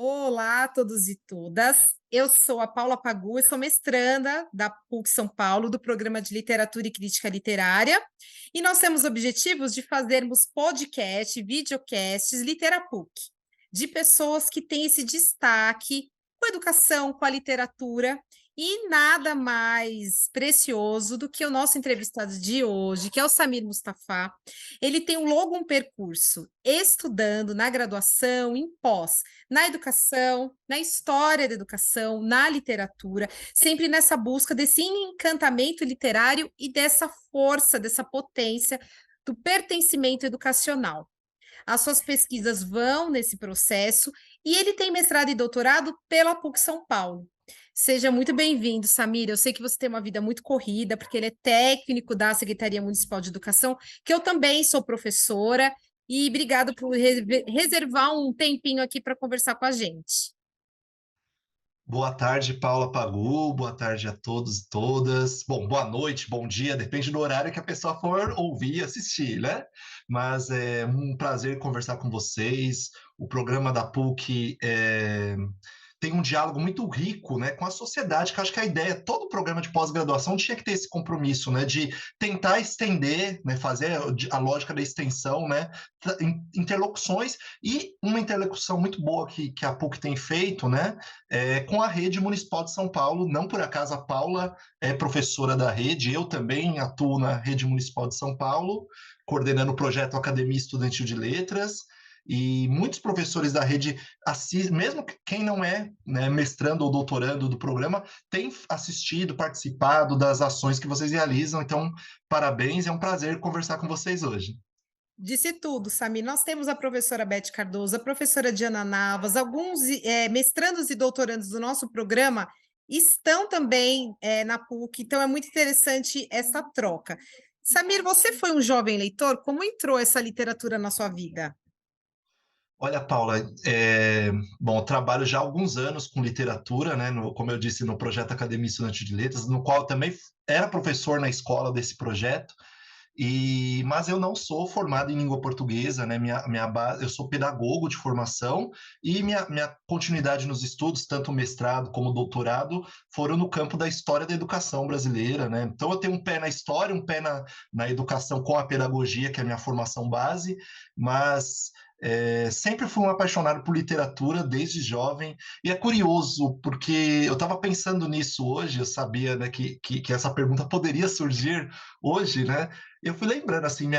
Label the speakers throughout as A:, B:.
A: Olá a todos e todas. Eu sou a Paula Pagu, eu sou mestranda da PUC São Paulo, do Programa de Literatura e Crítica Literária, e nós temos objetivos de fazermos podcast, videocasts, LiteraPUC, de pessoas que têm esse destaque com a educação, com a literatura, e nada mais precioso do que o nosso entrevistado de hoje, que é o Samir Mustafa. Ele tem um longo percurso estudando na graduação, em pós, na educação, na história da educação, na literatura, sempre nessa busca desse encantamento literário e dessa força, dessa potência do pertencimento educacional. As suas pesquisas vão nesse processo e ele tem mestrado e doutorado pela PUC São Paulo. Seja muito bem-vindo, Samir. Eu sei que você tem uma vida muito corrida, porque ele é técnico da Secretaria Municipal de Educação, que eu também sou professora, e obrigado por reservar um tempinho aqui para conversar com a gente.
B: Boa tarde, Paula Pagu. Boa tarde a todos e todas. Bom, boa noite, bom dia, depende do horário que a pessoa for ouvir e assistir, né? Mas é um prazer conversar com vocês. O programa da PUC tem um diálogo muito rico, né, com a sociedade, que eu acho que a ideia, todo programa de pós-graduação tinha que ter esse compromisso, né, de tentar estender, né, fazer a lógica da extensão, né, interlocuções, e uma interlocução muito boa que a PUC tem feito, né, com a Rede Municipal de São Paulo. Não por acaso a Paula é professora da rede, eu também atuo na Rede Municipal de São Paulo, coordenando o projeto Academia Estudantil de Letras, e muitos professores da rede, mesmo quem não é, né, mestrando ou doutorando do programa, tem assistido, participado das ações que vocês realizam. Então, parabéns, é um prazer conversar com vocês hoje.
A: Disse tudo, Samir. Nós temos a professora Beth Cardoso, a professora Diana Navas, alguns mestrandos e doutorandos do nosso programa estão também na PUC, então é muito interessante essa troca. Samir, você foi um jovem leitor? Como entrou essa literatura na sua vida?
B: Olha, Paula, bom, eu trabalho já há alguns anos com literatura, né, como eu disse, no projeto Academia Estudantil de Letras, no qual eu também era professor na escola desse projeto. Mas eu não sou formado em língua portuguesa, né? Minha base, eu sou pedagogo de formação, e minha continuidade nos estudos, tanto mestrado como doutorado, foram no campo da história da educação brasileira, né? Então eu tenho um pé na história, um pé na educação com a pedagogia, que é a minha formação base, mas sempre fui um apaixonado por literatura desde jovem. E é curioso, porque eu estava pensando nisso hoje, eu sabia, né, que essa pergunta poderia surgir hoje, né? Eu fui lembrando, assim,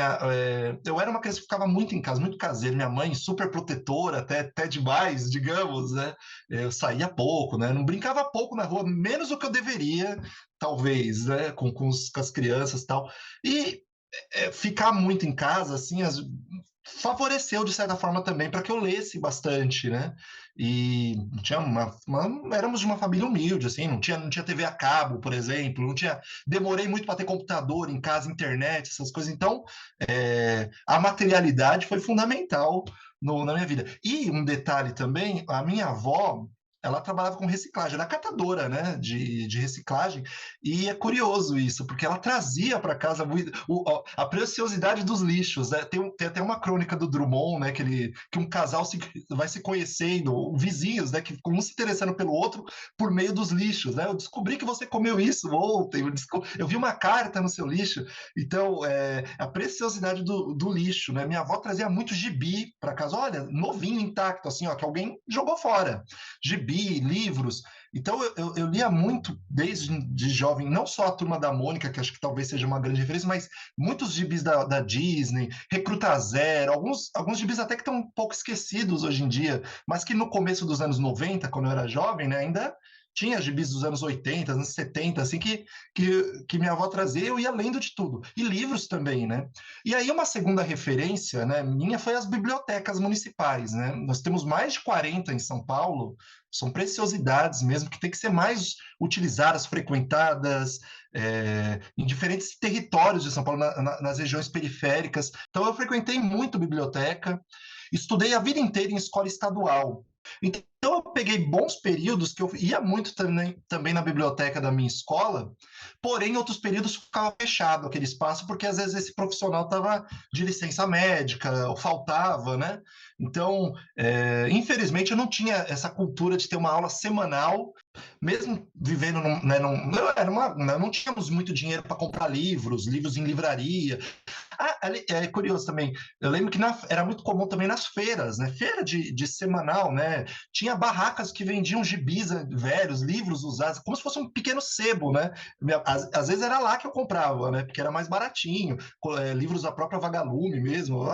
B: eu era uma criança que ficava muito em casa, muito caseiro, minha mãe super protetora, até demais, digamos, né? Eu saía pouco, né? Não brincava pouco na rua, menos do que eu deveria, talvez, né? Com as crianças e tal. E ficar muito em casa, assim, favoreceu de certa forma também para que eu lesse bastante, né? E tinha éramos de uma família humilde, assim, não tinha TV a cabo, por exemplo, não tinha, demorei muito para ter computador em casa, internet, essas coisas. Então, a materialidade foi fundamental na minha vida. E um detalhe também, a minha avó, ela trabalhava com reciclagem, era catadora, né, de reciclagem, e é curioso isso, porque ela trazia para casa a preciosidade dos lixos, né? Tem até uma crônica do Drummond, né, que um casal vai se conhecendo, vizinhos, né, que um se interessando pelo outro por meio dos lixos, né? Eu descobri que você comeu isso ontem, eu vi uma carta no seu lixo. Então, a preciosidade do lixo, né? Minha avó trazia muito gibi para casa, olha, novinho, intacto, assim, ó, que alguém jogou fora. Gibi, livros. Então, eu lia muito desde de jovem, não só a Turma da Mônica, que acho que talvez seja uma grande referência, mas muitos gibis da Disney, Recruta Zero, alguns gibis até que estão um pouco esquecidos hoje em dia, mas que no começo dos anos 90, quando eu era jovem, né, ainda tinha gibis dos anos 80, anos 70, assim, que minha avó trazia, eu ia lendo de tudo. E livros também, né? E aí uma segunda referência, né, minha, foi as bibliotecas municipais, né? Nós temos mais de 40 em São Paulo, são preciosidades mesmo, que tem que ser mais utilizadas, frequentadas, em diferentes territórios de São Paulo, nas regiões periféricas. Então eu frequentei muito biblioteca, estudei a vida inteira em escola estadual. Então, eu peguei bons períodos que eu ia muito também na biblioteca da minha escola, porém, outros períodos ficava fechado aquele espaço, porque às vezes esse profissional estava de licença médica, ou faltava, né? Então, infelizmente, eu não tinha essa cultura de ter uma aula semanal, mesmo vivendo não tínhamos muito dinheiro para comprar livros em livraria. É curioso também. Eu lembro que era muito comum também nas feiras, né? Feira de semanal, né? Tinha barracas que vendiam gibis velhos, livros usados, como se fosse um pequeno sebo, né? Às vezes era lá que eu comprava, né? Porque era mais baratinho. Livros da própria Vagalume mesmo.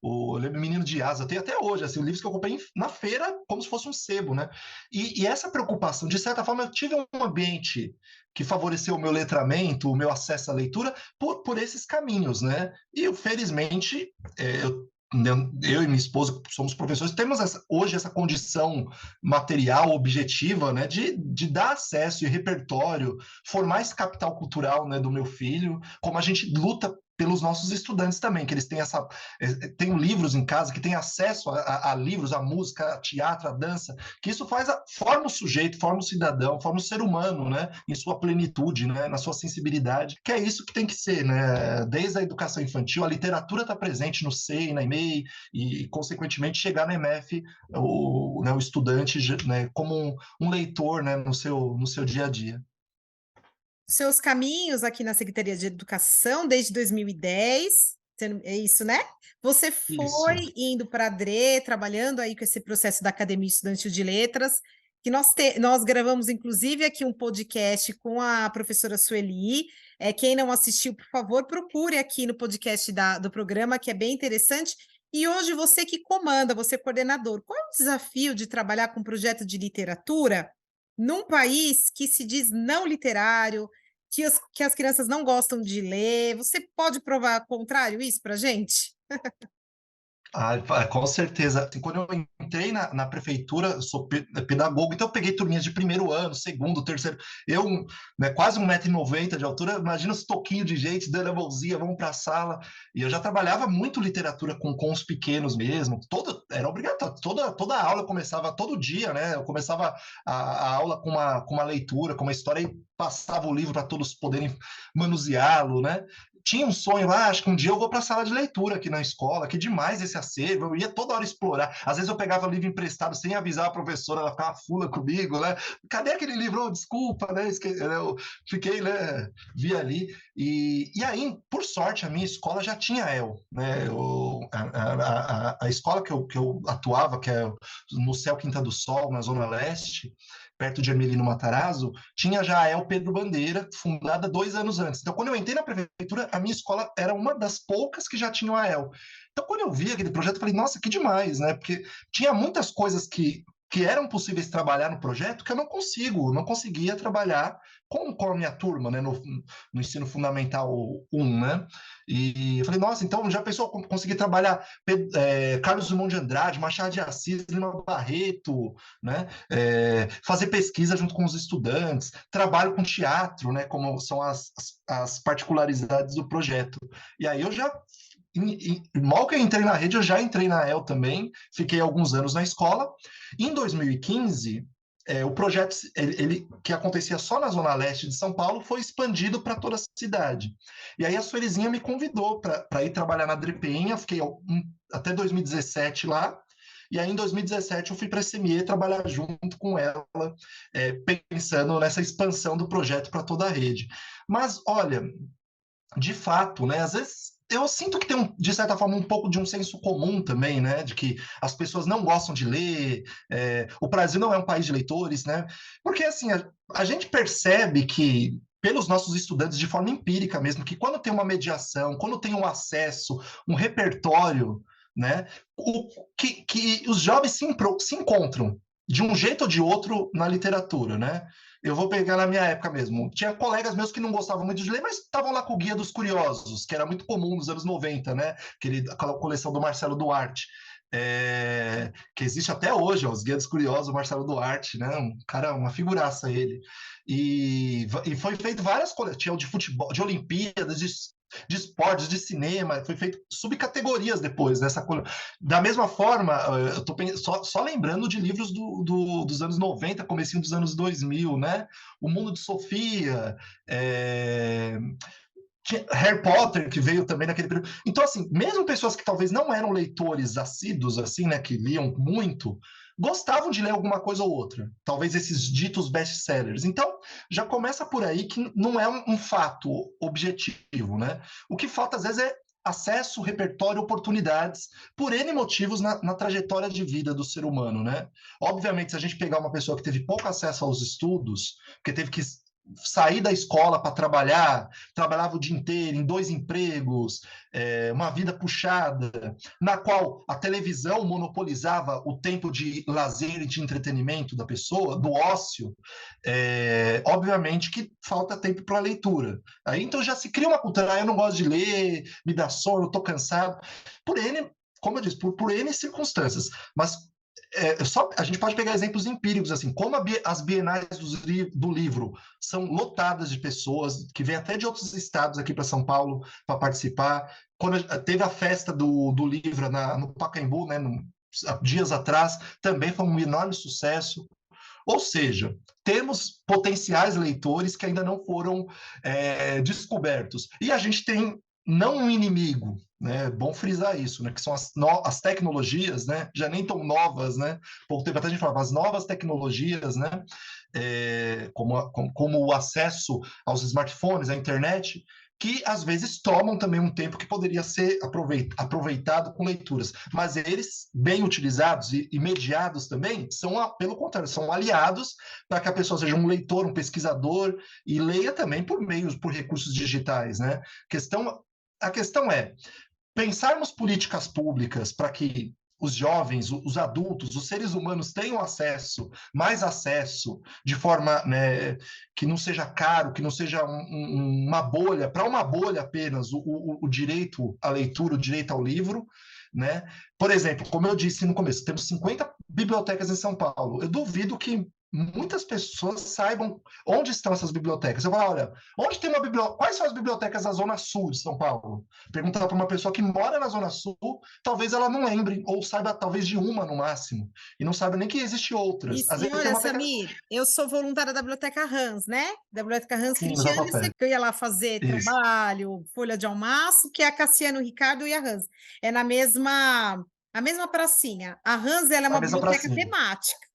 B: Eu lembro Menino de Asa, tem até hoje, assim, livros que eu comprei na feira, como se fosse um sebo, né? E essa preocupação, de certa forma, eu tive um ambiente que favoreceu o meu letramento, o meu acesso à leitura, por esses caminhos, né? E, felizmente, eu e minha esposa, que somos professores, temos hoje essa condição material, objetiva, né, de dar acesso e repertório, formar esse capital cultural, né, do meu filho, como a gente luta pelos nossos estudantes também, que eles têm têm livros em casa, que têm acesso a livros, a música, a teatro, a dança, que isso forma o sujeito, forma o cidadão, forma o ser humano, né, em sua plenitude, né, na sua sensibilidade, que é isso que tem que ser, né, desde a educação infantil, a literatura está presente no SEI, na EMEI, e, consequentemente, chegar na EMF, o estudante, né, como um leitor, né, no seu dia a dia.
A: Seus caminhos aqui na Secretaria de Educação desde 2010, é isso, né? Você
B: Isso.
A: foi indo para a DRE, trabalhando aí com esse processo da Academia Estudantil de Letras, que nós gravamos, inclusive, aqui um podcast com a professora Sueli. Quem não assistiu, por favor, procure aqui no podcast do programa, que é bem interessante. E hoje você que comanda, você é coordenador. Qual é o desafio de trabalhar com um projeto de literatura num país que se diz não literário, que as crianças não gostam de ler? Você pode provar o contrário isso para a gente?
B: Com certeza. Assim, quando eu entrei na prefeitura, eu sou pedagogo, então eu peguei turminhas de primeiro ano, segundo, terceiro. Eu, né, quase 1,90 m de altura, imagina os toquinhos de gente dando a mãozinha, vamos para a sala. E eu já trabalhava muito literatura com os pequenos mesmo. Era obrigatório. Toda a aula começava todo dia, né? Eu começava a aula com uma leitura, com uma história e passava o livro para todos poderem manuseá-lo, né? Tinha um sonho lá, acho que um dia eu vou para a sala de leitura aqui na escola, que demais esse acervo, eu ia toda hora explorar. Às vezes eu pegava livro emprestado sem avisar a professora, ela ficava fula comigo, né? Cadê aquele livro? Oh, desculpa, né? Eu fiquei, né? Vi ali. E aí, por sorte, a minha escola já tinha EL, né? A escola que eu atuava, que é no Céu Quinta do Sol, na Zona Leste, perto de Ermelino Matarazzo, tinha já a El Pedro Bandeira, fundada 2 anos antes. Então, quando eu entrei na prefeitura, a minha escola era uma das poucas que já tinham a El. Então, quando eu vi aquele projeto, eu falei, nossa, que demais, né? Porque tinha muitas coisas que eram possíveis trabalhar no projeto que eu não conseguia trabalhar com a minha turma, né, no ensino fundamental 1, né? E eu falei, nossa, então já pensou conseguir trabalhar Carlos Drummond de Andrade, Machado de Assis, Lima Barreto, né? Fazer pesquisa junto com os estudantes, trabalho com teatro, né? Como são as particularidades do projeto. E aí eu já mal que eu entrei na rede, eu já entrei na EL também, fiquei alguns anos na escola. Em 2015, o projeto que acontecia só na Zona Leste de São Paulo foi expandido para toda a cidade. E aí a Suelizinha me convidou para ir trabalhar na Drepinha, fiquei até 2017 lá, e aí em 2017 eu fui para a SME trabalhar junto com ela, pensando nessa expansão do projeto para toda a rede. Mas, olha, de fato, né, às vezes eu sinto que tem, de certa forma, um pouco de um senso comum também, né? De que as pessoas não gostam de ler, o Brasil não é um país de leitores, né? Porque, assim, a gente percebe que, pelos nossos estudantes, de forma empírica mesmo, que quando tem uma mediação, quando tem um acesso, um repertório, né? Que os jovens se encontram, de um jeito ou de outro, na literatura, né? Eu vou pegar na minha época mesmo. Tinha colegas meus que não gostavam muito de ler, mas estavam lá com o Guia dos Curiosos, que era muito comum nos anos 90, né? Aquela coleção do Marcelo Duarte. Que existe até hoje, os Guias dos Curiosos, o Marcelo Duarte, né? Um cara, uma figuraça ele. E foi feito várias coleções, tinha o de futebol, de Olimpíadas, de esportes, de cinema, foi feito subcategorias depois dessa coisa. Da mesma forma, eu tô só lembrando de livros dos anos 90, comecinho dos anos 2000, né? O Mundo de Sofia, Harry Potter, que veio também naquele período. Então, assim, mesmo pessoas que talvez não eram leitores assíduos, assim, né, que liam muito, gostavam de ler alguma coisa ou outra. Talvez esses ditos best-sellers. Então, já começa por aí que não é um fato objetivo, né? O que falta, às vezes, é acesso, repertório, oportunidades, por N motivos na trajetória de vida do ser humano, né? Obviamente, se a gente pegar uma pessoa que teve pouco acesso aos estudos, porque teve que sair da escola para trabalhar, trabalhava o dia inteiro em 2 empregos, uma vida puxada, na qual a televisão monopolizava o tempo de lazer e de entretenimento da pessoa, do ócio, obviamente que falta tempo para a leitura. Aí então já se cria uma cultura, eu não gosto de ler, me dá sono, eu estou cansado, por N, como eu disse, por N circunstâncias, mas a gente pode pegar exemplos empíricos, assim, como as bienais do livro são lotadas de pessoas que vêm até de outros estados aqui para São Paulo para participar. Quando teve a festa do livro no Pacaembu, né, dias atrás, também foi um enorme sucesso. Ou seja, temos potenciais leitores que ainda não foram descobertos. E a gente tem não um inimigo, né? É bom frisar isso, né? Que são as tecnologias, né? Já nem tão novas, né? Pouco tempo atrás a gente falava as novas tecnologias, né? Como o acesso aos smartphones, à internet, que às vezes tomam também um tempo que poderia ser aproveitado com leituras. Mas eles, bem utilizados e mediados também, pelo contrário, são aliados para que a pessoa seja um leitor, um pesquisador, e leia também por recursos digitais, né? A questão é pensarmos políticas públicas para que os jovens, os adultos, os seres humanos tenham mais acesso, de forma, né, que não seja caro, que não seja uma bolha, para uma bolha apenas, o direito à leitura, o direito ao livro, né? Por exemplo, como eu disse no começo, temos 50 bibliotecas em São Paulo. Eu duvido que muitas pessoas saibam onde estão essas bibliotecas. Eu falo, olha, onde tem uma biblioteca? Quais são as bibliotecas da Zona Sul de São Paulo? Perguntar para uma pessoa que mora na Zona Sul, talvez ela não lembre, ou saiba talvez de uma no máximo, e não saiba nem que existe outras. Às
A: E
B: vezes tem
A: olha,
B: uma pequena...
A: Samir, eu sou voluntária da Biblioteca Hans, né? Da Biblioteca Hans
B: Sim, no
A: Christian
B: Tatuapé.
A: que eu ia lá fazer
B: Isso.
A: trabalho, folha de almoço, que é a Cassiano Ricardo e a Hans. É a mesma pracinha. A Hans, ela é
B: Na
A: uma
B: mesma
A: biblioteca
B: pracinha.
A: temática,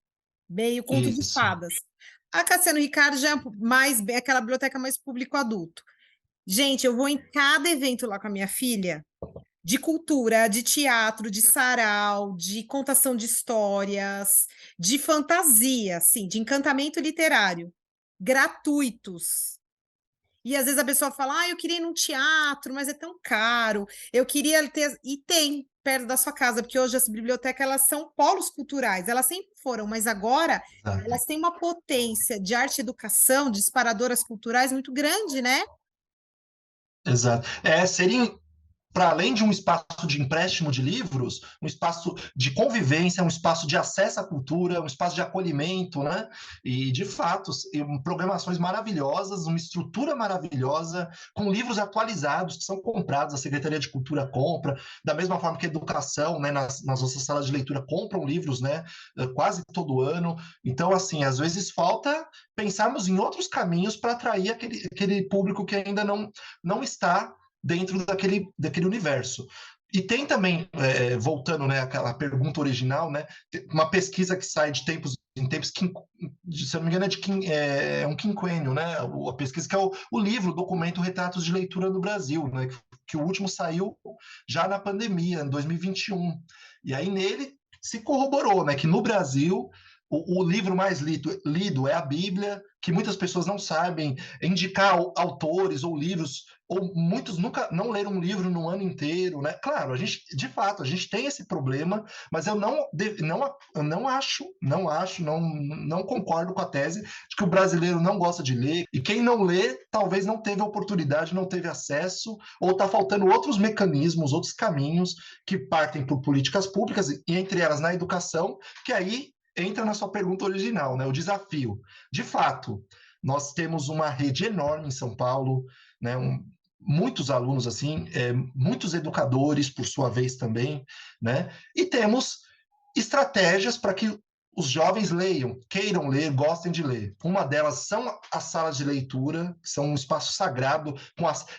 A: meio conto de
B: Isso.
A: fadas. A Cassiano Ricardo já é aquela biblioteca mais público-adulto. Gente, eu vou em cada evento lá com a minha filha, de cultura, de teatro, de sarau, de contação de histórias, de fantasia, assim, de encantamento literário, gratuitos. E às vezes a pessoa fala: eu queria ir num teatro, mas é tão caro. Eu queria ter. E tem perto da sua casa, porque hoje as bibliotecas elas são polos culturais, elas sempre foram, mas agora
B: Exato.
A: elas têm uma potência de arte e educação, de disparadoras culturais muito grande, né?
B: Exato. Seria para além de um espaço de empréstimo de livros, um espaço de convivência, um espaço de acesso à cultura, um espaço de acolhimento, né? E, de fato, programações maravilhosas, uma estrutura maravilhosa, com livros atualizados que são comprados, a Secretaria de Cultura compra, da mesma forma que a educação, né, nas nossas salas de leitura compram livros, né, quase todo ano. Então, assim, às vezes falta pensarmos em outros caminhos para atrair aquele público que ainda não está dentro daquele universo. E tem também, voltando, né, àquela pergunta original, né, uma pesquisa que sai de tempos em tempos, se eu não me engano é um quinquênio, né, a pesquisa que é o livro, o documento Retratos de Leitura no Brasil, né, que o último saiu já na pandemia, em 2021. E aí nele se corroborou, né, que no Brasil o livro mais lido é a Bíblia, que muitas pessoas não sabem indicar autores ou livros, ou muitos nunca não leram um livro no ano inteiro, né? Claro, de fato, a gente tem esse problema, mas eu não concordo com a tese de que o brasileiro não gosta de ler, e quem não lê, talvez não teve oportunidade, não teve acesso, ou está faltando outros mecanismos, outros caminhos que partem por políticas públicas, e entre elas na educação, que aí entra na sua pergunta original, né? O desafio. De fato, nós temos uma rede enorme em São Paulo, né? muitos alunos, assim, muitos educadores, por sua vez, também, né? E temos estratégias para que os jovens leiam, queiram ler, gostem de ler. Uma delas são as salas de leitura, que são um espaço sagrado.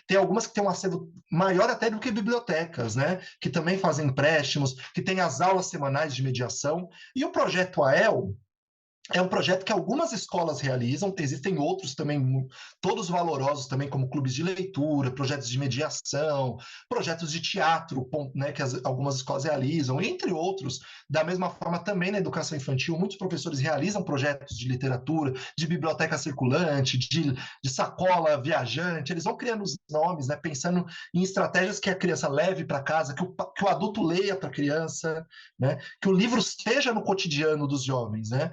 B: Tem algumas que têm um acervo maior até do que bibliotecas, né? Que também fazem empréstimos, que têm as aulas semanais de mediação. E o projeto AEL, é um projeto que algumas escolas realizam, existem outros também, todos valorosos também, como clubes de leitura, projetos de mediação, projetos de teatro, né, que algumas escolas realizam, entre outros. Da mesma forma, também na educação infantil, muitos professores realizam projetos de literatura, de biblioteca circulante, de sacola viajante, eles vão criando os nomes, né, pensando em estratégias que a criança leve para casa, que o adulto leia para a criança, né, que o livro esteja no cotidiano dos jovens, né?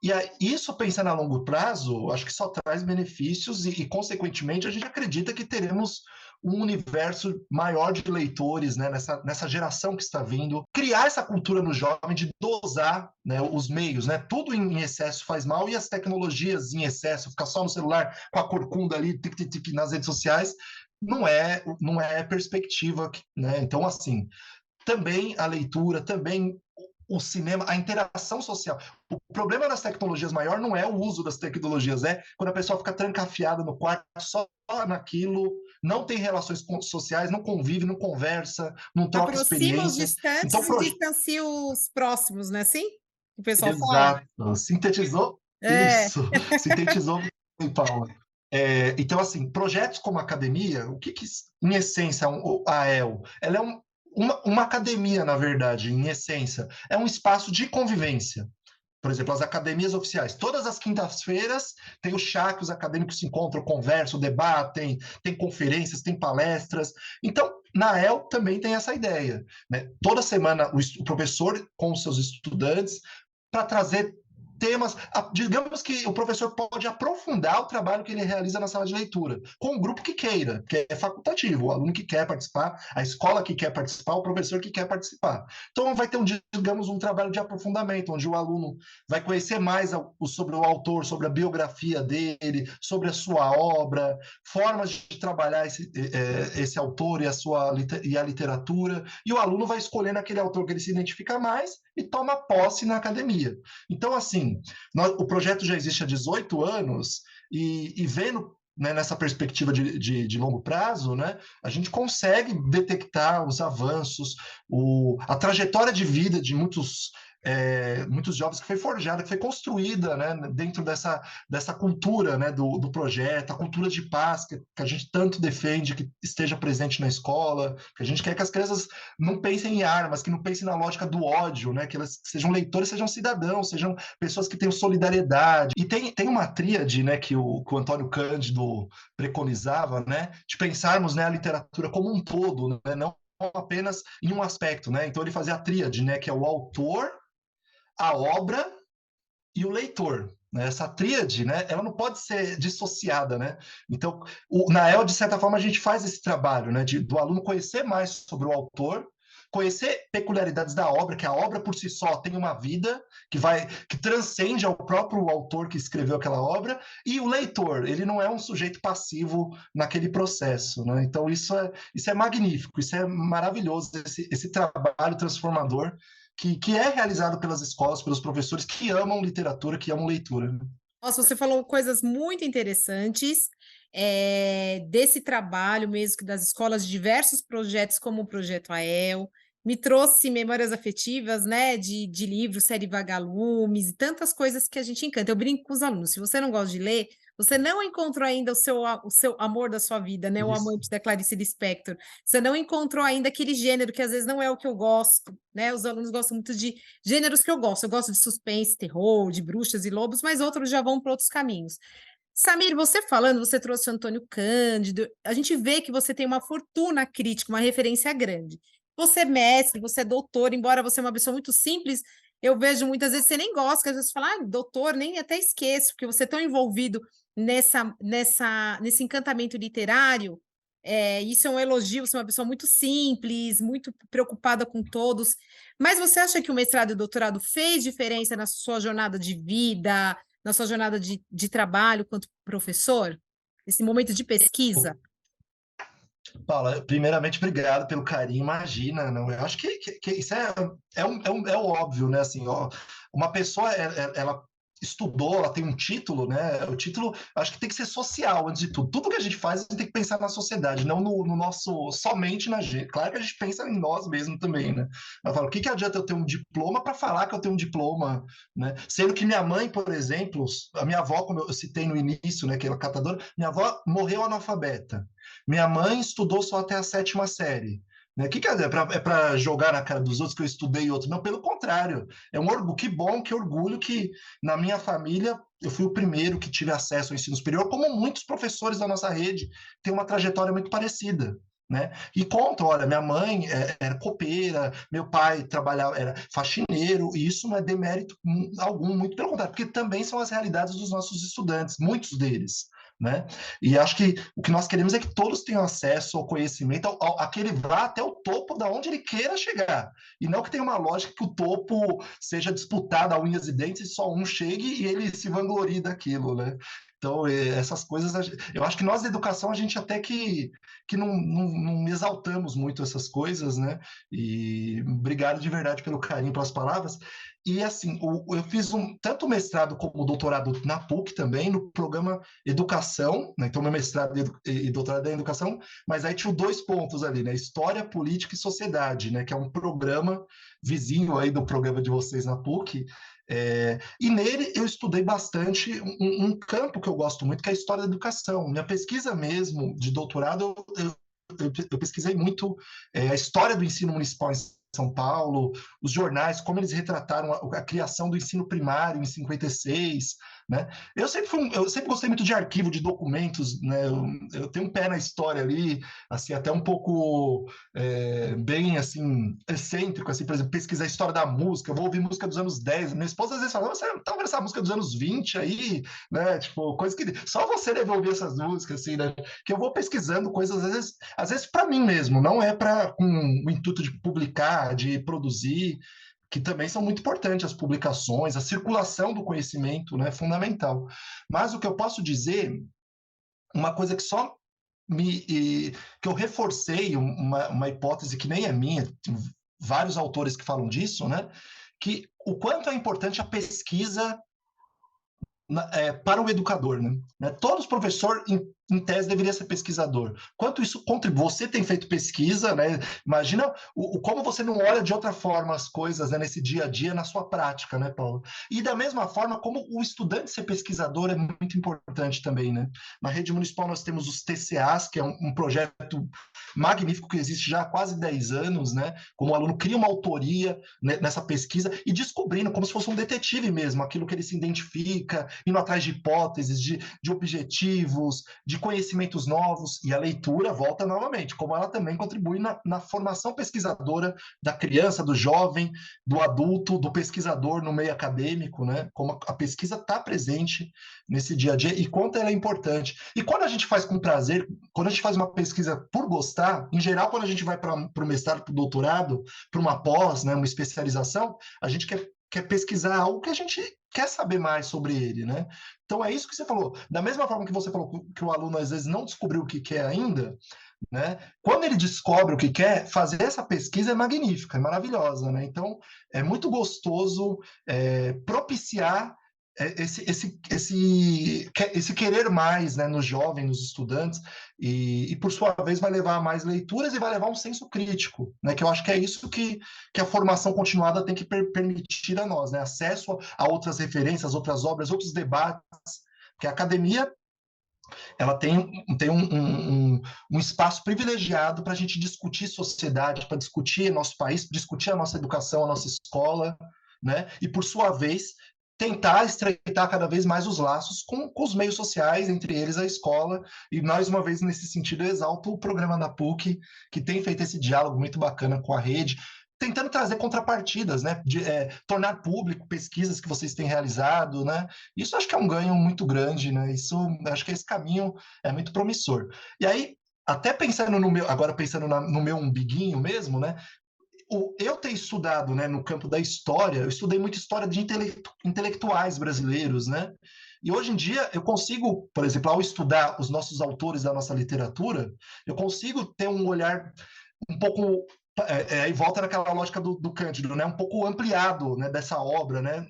B: E isso, pensando a longo prazo, acho que só traz benefícios consequentemente, a gente acredita que teremos um universo maior de leitores, né, nessa geração que está vindo. Criar essa cultura no jovem de dosar, né, os meios. Né? Tudo em excesso faz mal e as tecnologias em excesso, ficar só no celular com a corcunda ali, tic-tic-tic nas redes sociais, não é perspectiva. Né? Então, assim, também a leitura, também o cinema, a interação social. O problema das tecnologias maior não é o uso das tecnologias, é quando a pessoa fica trancafiada no quarto só naquilo, não tem relações sociais, não convive, não conversa, não troca
A: Aproxima os
B: experiências. Então,
A: distantes e distancia os próximos, não é assim? O pessoal fala?
B: exato, sintetizou
A: É.
B: isso, sintetizou bem, Paula. Então, assim, projetos como a academia, o que em essência, a AEL, ela é uma academia, na verdade, em essência, é um espaço de convivência. Por exemplo, as academias oficiais. Todas as quintas-feiras tem o chá que os acadêmicos se encontram, conversam, debatem, tem conferências, tem palestras. Então, na AEL também tem essa ideia. Né? Toda semana o professor com os seus estudantes para trazer temas. Digamos que o professor pode aprofundar o trabalho que ele realiza na sala de leitura, com o grupo que queira, que é facultativo, o aluno que quer participar, a escola que quer participar, o professor que quer participar. Então, vai ter, digamos, um trabalho de aprofundamento, onde o aluno vai conhecer mais sobre o autor, sobre a biografia dele, sobre a sua obra, formas de trabalhar esse autor e a literatura, e o aluno vai escolhendo aquele autor que ele se identifica mais e toma posse na academia. Então, assim, o projeto já existe há 18 anos e vendo, né, nessa perspectiva de longo prazo, né, a gente consegue detectar os avanços, a trajetória de vida de muitos jovens que foi forjada, que foi construída, né, dentro dessa cultura, né, do projeto, a cultura de paz que a gente tanto defende que esteja presente na escola, que a gente quer que as crianças não pensem em armas, que não pensem na lógica do ódio, né, que elas sejam leitores, sejam cidadãos, sejam pessoas que tenham solidariedade. E tem uma tríade, né, que o Antônio Cândido preconizava, né, de pensarmos, né, a literatura como um todo, né, não apenas em um aspecto, né? Então ele fazia a tríade, né, que é o autor, a obra e o leitor. Né? Essa tríade, né, ela não pode ser dissociada. Né? Então, na EL, de certa forma, a gente faz esse trabalho, né, do aluno conhecer mais sobre o autor, conhecer peculiaridades da obra, que a obra por si só tem uma vida que transcende ao próprio autor que escreveu aquela obra, e o leitor, ele não é um sujeito passivo naquele processo. Né? Então, isso é magnífico, isso é maravilhoso, esse trabalho transformador que é realizado pelas escolas, pelos professores que amam literatura, que amam leitura.
A: Nossa, você falou coisas muito interessantes desse trabalho mesmo, que das escolas, diversos projetos, como o Projeto AEL, me trouxe memórias afetivas, né, de livros, série Vagalumes, e tantas coisas que a gente encanta. Eu brinco com os alunos, se você não gosta de ler, você não encontrou ainda o seu amor da sua vida, né, o
B: Isso.
A: Amante da Clarice Lispector. Você não encontrou ainda aquele gênero que às vezes não é o que eu gosto, né, os alunos gostam muito de gêneros que eu gosto de suspense, terror, de bruxas e lobos, mas outros já vão para outros caminhos. Samir, você falando, você trouxe o Antônio Cândido, a gente vê que você tem uma fortuna crítica, uma referência grande. Você é mestre, você é doutor, embora você é uma pessoa muito simples, eu vejo muitas vezes você nem gosta, que às vezes você fala, doutor, nem até esqueço, porque você é tão envolvido nesse encantamento literário, isso é um elogio, você é uma pessoa muito simples, muito preocupada com todos, mas você acha que o mestrado e o doutorado fez diferença na sua jornada de vida, na sua jornada de trabalho quanto professor? Esse momento de pesquisa?
B: Paula, primeiramente, obrigado pelo carinho. Imagina, não, eu acho que isso é o óbvio, né? Assim, ó, uma pessoa, ela estudou, ela tem um título, né? O título, acho que tem que ser social, antes de tudo. Tudo que a gente faz, a gente tem que pensar na sociedade, não no nosso, somente na gente. Claro que a gente pensa em nós mesmos também, né? Eu falo, o que adianta eu ter um diploma para falar que eu tenho um diploma, né? Sendo que minha mãe, por exemplo, a minha avó, como eu citei no início, né, que ela é catadora, minha avó morreu analfabeta. Minha mãe estudou só até a sétima série. Né? O que, que é para jogar na cara dos outros que eu estudei e outro? Não, pelo contrário. É um orgulho, que bom, que orgulho que na minha família eu fui o primeiro que tive acesso ao ensino superior, como muitos professores da nossa rede têm uma trajetória muito parecida. Né? E conta, olha, minha mãe era copeira, meu pai trabalhava, era faxineiro, e isso não é demérito algum, muito pelo contrário, porque também são as realidades dos nossos estudantes, muitos deles. Né? E acho que o que nós queremos é que todos tenham acesso ao conhecimento, a que ele vá até o topo da onde ele queira chegar. E não que tenha uma lógica que o topo seja disputado a unhas e dentes e só um chegue e ele se vanglorie daquilo, né? Então, essas coisas, eu acho que nós da educação, a gente até que não exaltamos muito essas coisas, né? E obrigado de verdade pelo carinho, pelas palavras. E assim, eu fiz tanto mestrado como doutorado na PUC também, no programa Educação, né? Então meu mestrado e doutorado é em Educação, mas aí tinha dois pontos ali, né? História, Política e Sociedade, né? Que é um programa vizinho aí do programa de vocês na PUC. E nele eu estudei bastante um campo que eu gosto muito, que é a história da educação. Minha pesquisa mesmo de doutorado, eu pesquisei muito a história do ensino municipal em São Paulo, os jornais, como eles retrataram a criação do ensino primário em 56, né? Eu sempre gostei muito de arquivo, de documentos, né? Eu tenho um pé na história ali, assim, até um pouco bem, assim, excêntrico, assim, por exemplo, pesquisar a história da música, eu vou ouvir música dos anos 10, minha esposa às vezes fala, você tá ouvindo essa música dos anos 20 aí, né? Tipo, coisa que só você deve ouvir essas músicas, assim, né? Que eu vou pesquisando coisas, às vezes para mim mesmo, não é para com o intuito de publicar, de produzir, que também são muito importantes as publicações, a circulação do conhecimento, né, é fundamental. Mas o que eu posso dizer, uma coisa que só que eu reforcei uma hipótese que nem é minha, tem vários autores que falam disso, né, que o quanto é importante a pesquisa para o educador, né? Todos professor em tese deveria ser pesquisador. Quanto isso contribui? Você tem feito pesquisa, né? Imagina como você não olha de outra forma as coisas, né, nesse dia a dia, na sua prática, né, Paulo? E da mesma forma, como o estudante ser pesquisador é muito importante também, né? Na rede municipal nós temos os TCAs, que é um projeto magnífico que existe já há quase 10 anos, né? Como o aluno cria uma autoria, né, nessa pesquisa e descobrindo, como se fosse um detetive mesmo, aquilo que ele se identifica, indo atrás de hipóteses, de objetivos, de conhecimentos novos, e a leitura volta novamente, como ela também contribui na formação pesquisadora da criança, do jovem, do adulto, do pesquisador no meio acadêmico, né? Como a pesquisa está presente nesse dia a dia e quanto ela é importante. E quando a gente faz com prazer, quando a gente faz uma pesquisa por gostar, em geral, quando a gente vai para o mestrado, para o doutorado, para uma pós, né, uma especialização, a gente quer pesquisar algo que a gente quer saber mais sobre ele, né? Então é isso que você falou. Da mesma forma que você falou que o aluno às vezes não descobriu o que quer ainda, né? Quando ele descobre o que quer, fazer essa pesquisa é magnífica, é maravilhosa, né? Então é muito gostoso propiciar esse querer mais, né, nos jovens, nos estudantes, e por sua vez vai levar a mais leituras e vai levar um senso crítico, né, que eu acho que é isso que a formação continuada tem que permitir a nós, né, acesso a outras referências, outras obras, outros debates, que a academia ela tem um espaço privilegiado para a gente discutir sociedade, para discutir nosso país, discutir a nossa educação, a nossa escola, né? E, por sua vez, tentar estreitar cada vez mais os laços com os meios sociais, entre eles a escola. E, mais uma vez, nesse sentido, eu exalto o programa da PUC, que tem feito esse diálogo muito bacana com a rede, tentando trazer contrapartidas, né? Tornar público pesquisas que vocês têm realizado, né? Isso acho que é um ganho muito grande, né? Isso acho que esse caminho é muito promissor. E aí, até pensando no meu, agora pensando no meu umbiguinho mesmo, né? Eu ter estudado, né, no campo da história, eu estudei muito história de intelectuais brasileiros, né? E hoje em dia eu consigo, por exemplo, ao estudar os nossos autores da nossa literatura, eu consigo ter um olhar um pouco e volta naquela lógica do Cândido, né? Um pouco ampliado, né, dessa obra, né?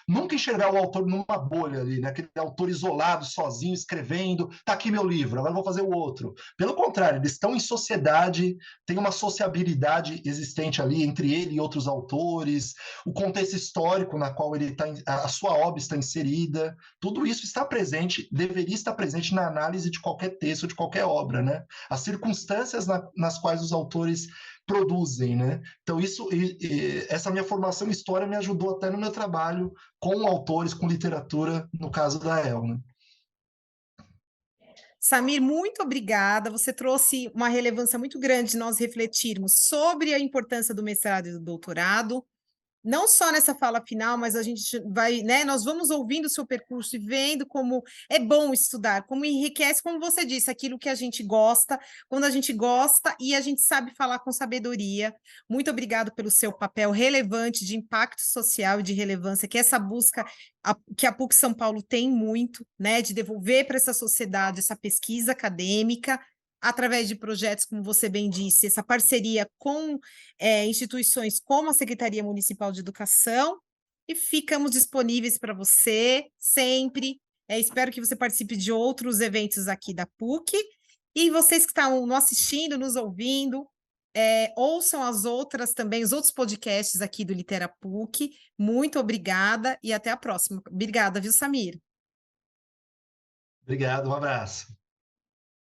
B: Nunca enxergar o autor numa bolha ali, né? Aquele autor isolado, sozinho, escrevendo, tá aqui meu livro, agora vou fazer o outro. Pelo contrário, eles estão em sociedade, tem uma sociabilidade existente ali entre ele e outros autores, o contexto histórico na qual ele tá, a sua obra está inserida, tudo isso está presente, deveria estar presente na análise de qualquer texto, de qualquer obra, né? As circunstâncias nas quais os autores produzem, né? Então essa minha formação em história me ajudou até no meu trabalho com autores, com literatura, no caso da El, né?
A: Samir, muito obrigada. Você trouxe uma relevância muito grande de nós refletirmos sobre a importância do mestrado e do doutorado. Não só nessa fala final, mas a gente vai, né? Nós vamos ouvindo o seu percurso e vendo como é bom estudar, como enriquece, como você disse, aquilo que a gente gosta, quando a gente gosta e a gente sabe falar com sabedoria. Muito obrigado pelo seu papel relevante de impacto social e de relevância, que essa busca que a PUC São Paulo tem muito, né? De devolver para essa sociedade essa pesquisa acadêmica através de projetos, como você bem disse, essa parceria com instituições como a Secretaria Municipal de Educação, e ficamos disponíveis para você sempre. Espero que você participe de outros eventos aqui da PUC, e vocês que estão nos assistindo, nos ouvindo, ouçam as outras também, os outros podcasts aqui do Litera PUC. Muito obrigada e até a próxima. Obrigada, viu, Samir?
B: Obrigado, um abraço.